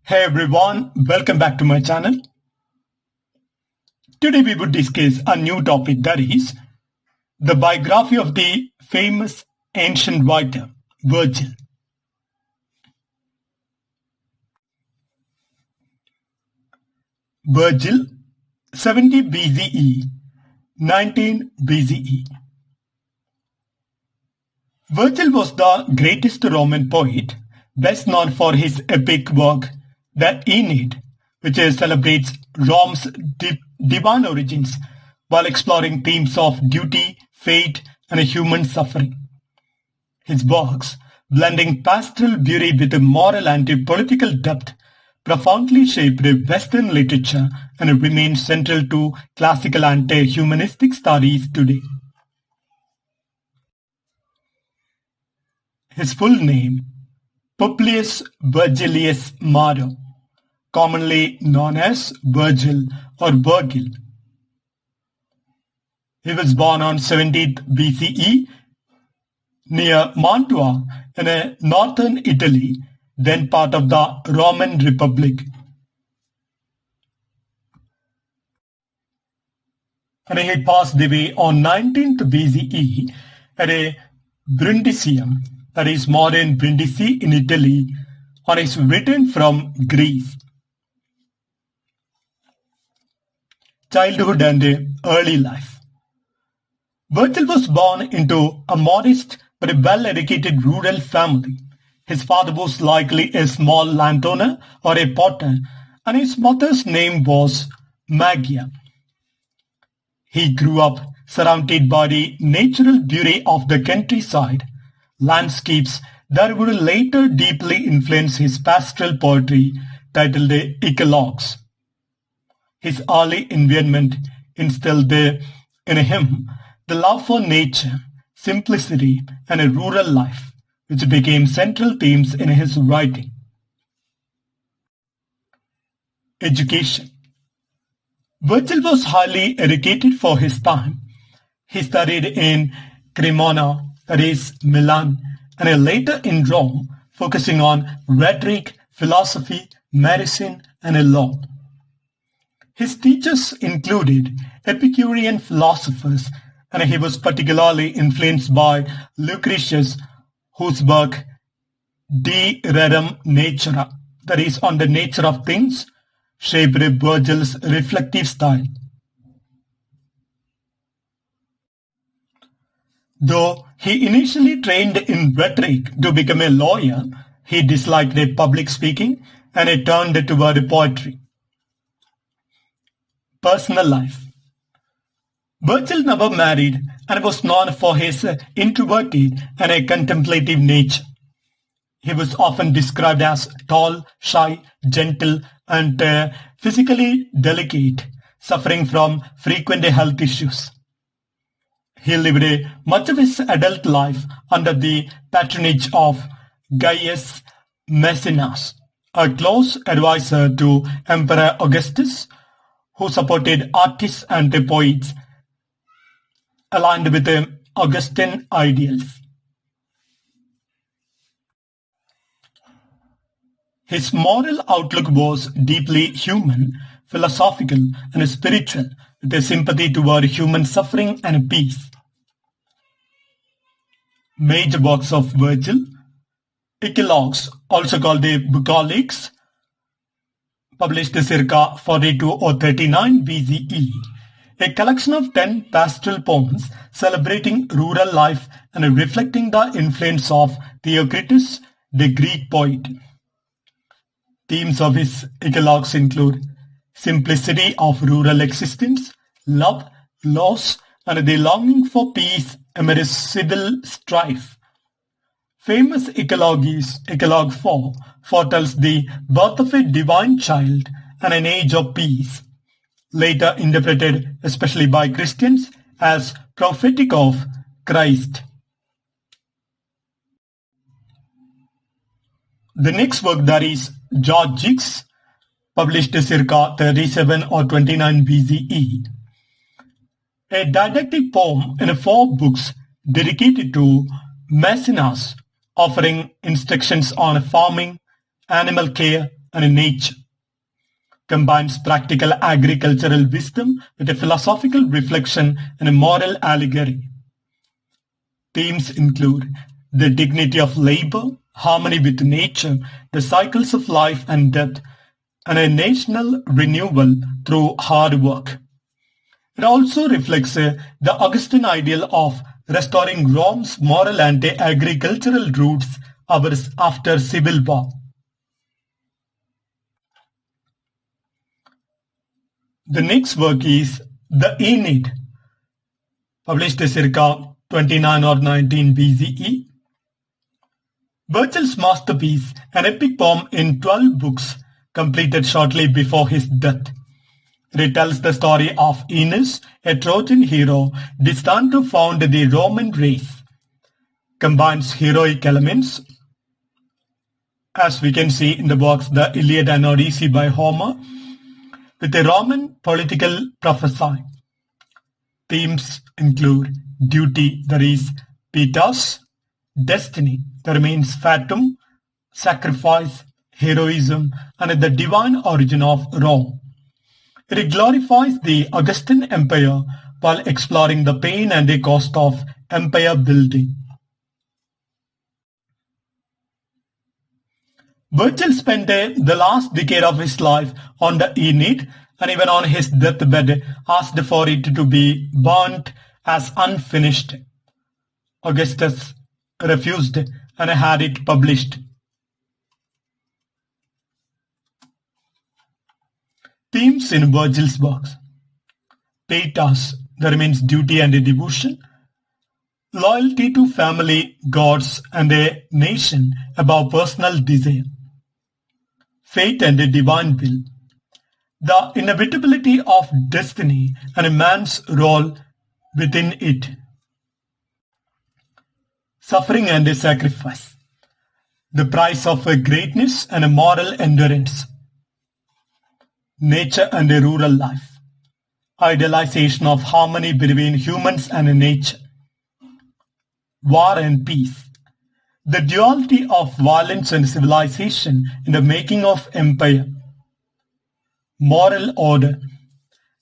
Hey everyone, welcome back to my channel. Today we would discuss a new topic, that is the biography of the famous ancient writer Virgil. Virgil, 70 BCE, 19 BCE. Virgil was the greatest Roman poet, best known for his epic work, the Aeneid, which celebrates Rome's divine origins while exploring themes of duty, fate, and human suffering. His works, blending pastoral beauty with moral and political depth, profoundly shaped Western literature and remain central to classical and humanistic studies today. His full name, Publius Virgilius Maro, commonly known as Virgil or Virgil. He was born on 17th BCE near Mantua in northern Italy, then part of the Roman Republic. And he passed away on 19th BCE at a Brundisium, that is modern Brindisi in Italy, on his return from Greece. Childhood and early life. Virgil was born into a modest but well-educated rural family. His father was likely a small landowner or a potter, and his mother's name was Magia. He grew up surrounded by the natural beauty of the countryside, landscapes that would later deeply influence his pastoral poetry titled Eclogues. His early environment instilled in him the love for nature, simplicity, and a rural life, which became central themes in his writing. Education. Virgil was highly educated for his time. He studied in Cremona, that is Milan, and later in Rome, focusing on rhetoric, philosophy, medicine, and law. His teachers included Epicurean philosophers, and he was particularly influenced by Lucretius, whose work De Rerum Natura, that is on the nature of things, shaped Virgil's reflective style. Though he initially trained in rhetoric to become a lawyer, he disliked public speaking and turned toward poetry. Personal life. Virgil never married and was known for his introverted and contemplative nature. He was often described as tall, shy, gentle, and physically delicate, suffering from frequent health issues. He lived much of his adult life under the patronage of Gaius Maecenas, a close advisor to Emperor Augustus, who supported artists and poets aligned with Augustan ideals. His moral outlook was deeply human, philosophical, and spiritual, with a sympathy toward human suffering and peace. Major works of Virgil. Eclogues, also called the Bucolics, published circa 42 or 39 BCE, a collection of 10 pastoral poems celebrating rural life and reflecting the influence of Theocritus, the Greek poet. Themes of his Eclogues include simplicity of rural existence, love, loss, and the longing for peace amid civil strife. Famous Eclogue is Eclogue 4, foretells the birth of a divine child and an age of peace, later interpreted, especially by Christians, as prophetic of Christ. The next work, that is Georgics, published circa 37 or 29 BCE, a didactic poem in 4 books dedicated to Maecenas, offering instructions on farming, animal care, and nature, combines practical agricultural wisdom with a philosophical reflection and a moral allegory. Themes include the dignity of labor, harmony with nature, the cycles of life and death, and a national renewal through hard work. It also reflects the Augustine ideal of restoring Rome's moral and agricultural roots hours after civil war. The next work is the Aeneid, published circa 29 or 19 BCE. Virgil's masterpiece, an epic poem in 12 books, completed shortly before his death, retells the story of Aeneas, a Trojan hero destined to found the Roman race, combines heroic elements, as we can see in the box The Iliad and Odyssey by Homer, with a Roman political prophecy. Themes include duty, that is pietas, destiny, that means fatum, sacrifice, heroism, and the divine origin of Rome. It glorifies the Augustan Empire while exploring the pain and the cost of empire building. Virgil spent the last decade of his life on the Aeneid, and even on his deathbed asked for it to be burnt as unfinished. Augustus refused and had it published. Themes in Virgil's works: pietas, that means duty and devotion, loyalty to family, gods, and a nation above personal desire, fate and a divine will, the inevitability of destiny and a man's role within it, suffering and a sacrifice, the price of a greatness and a moral endurance, nature and a rural life, idealization of harmony between humans and nature, war and peace, the duality of violence and civilization in the making of empire, moral order,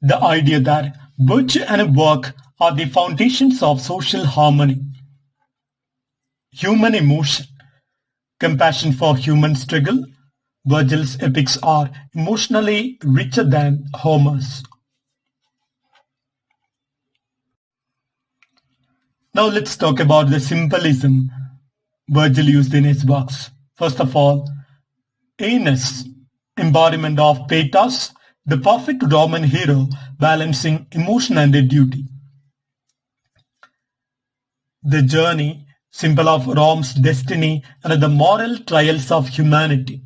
the idea that virtue and work are the foundations of social harmony, human emotion, compassion for human struggle. Virgil's epics are emotionally richer than Homer's. Now let's talk about the symbolism Virgil used in his works. First of all, Aeneas, embodiment of pietas, the perfect Roman hero balancing emotion and duty. The journey, symbol of Rome's destiny and the moral trials of humanity.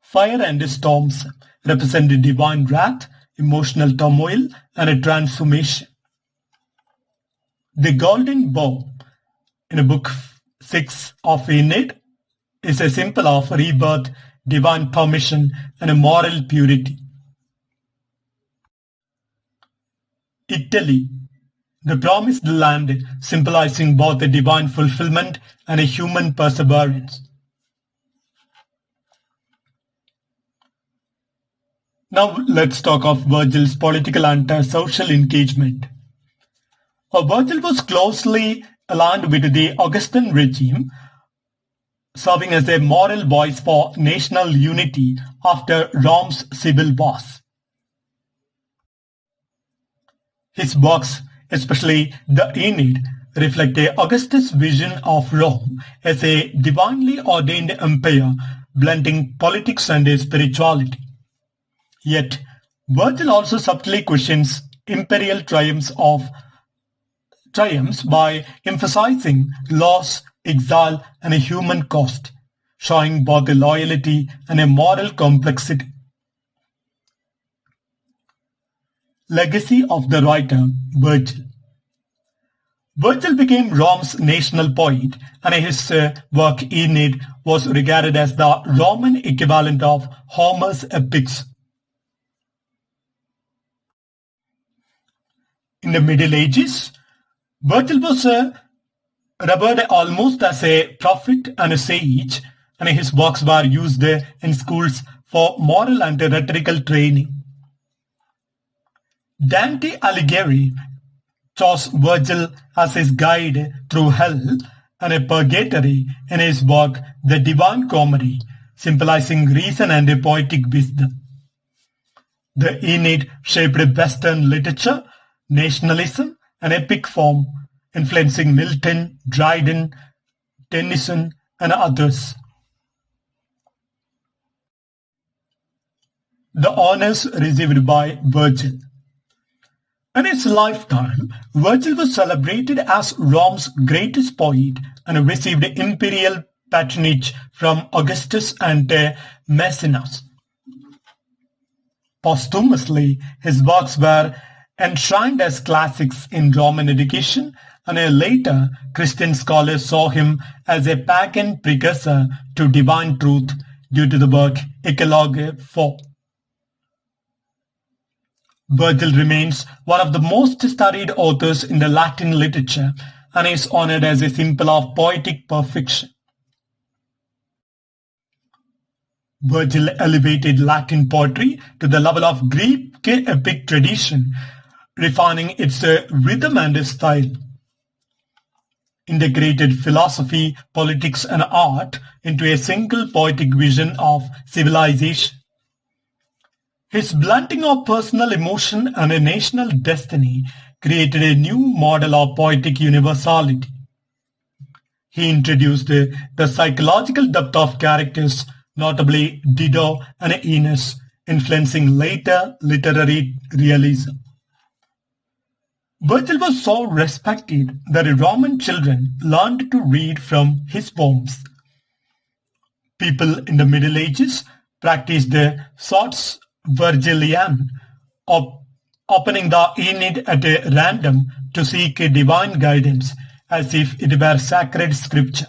Fire and storms represent the divine wrath, emotional turmoil, and a transformation. The golden bow in book 6 of Aeneid is a symbol of rebirth, divine permission, and a moral purity. Italy, the promised land, symbolizing both a divine fulfillment and a human perseverance. Now let's talk of Virgil's political and social engagement. Virgil was closely aligned with the Augustan regime, serving as a moral voice for national unity after Rome's civil wars. His works, especially the Aeneid, reflect Augustus' vision of Rome as a divinely ordained empire blending politics and spirituality. Yet, Virgil also subtly questions imperial triumphs by emphasizing loss, exile, and a human cost, showing both a loyalty and a moral complexity. Legacy of the writer Virgil. Virgil became Rome's national poet, and his work Aeneid was regarded as the Roman equivalent of Homer's epics. In the Middle Ages, Virgil was revered almost as a prophet and a sage, and his works were used in schools for moral and rhetorical training. Dante Alighieri chose Virgil as his guide through hell and a purgatory in his work The Divine Comedy, symbolizing reason and poetic wisdom. The Aeneid shaped Western literature, nationalism, and epic form, influencing Milton, Dryden, Tennyson, and others. The honors received by Virgil. In his lifetime, Virgil was celebrated as Rome's greatest poet and received imperial patronage from Augustus and Maecenas. Posthumously, his works were enshrined as classics in Roman education, and later Christian scholars saw him as a pagan precursor to divine truth due to the work Eclogue 4. Virgil remains one of the most studied authors in the Latin literature and is honored as a symbol of poetic perfection. Virgil elevated Latin poetry to the level of Greek epic tradition, refining its rhythm and style. Integrated philosophy, politics, and art into a single poetic vision of civilization. His blunting of personal emotion and a national destiny created a new model of poetic universality. He introduced the psychological depth of characters, notably Dido and Aeneas, influencing later literary realism. Virgil was so respected that Roman children learned to read from his poems. People in the Middle Ages practiced the Sots Virgilian, opening the Aeneid at a random to seek divine guidance, as if it were sacred scripture.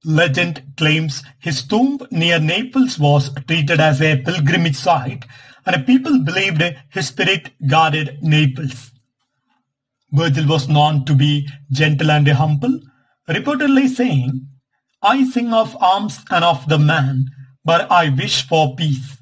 Legend claims his tomb near Naples was treated as a pilgrimage site, and people believed his spirit guarded Naples. Virgil was known to be gentle and humble, reportedly saying, "I sing of arms and of the man, but I wish for peace."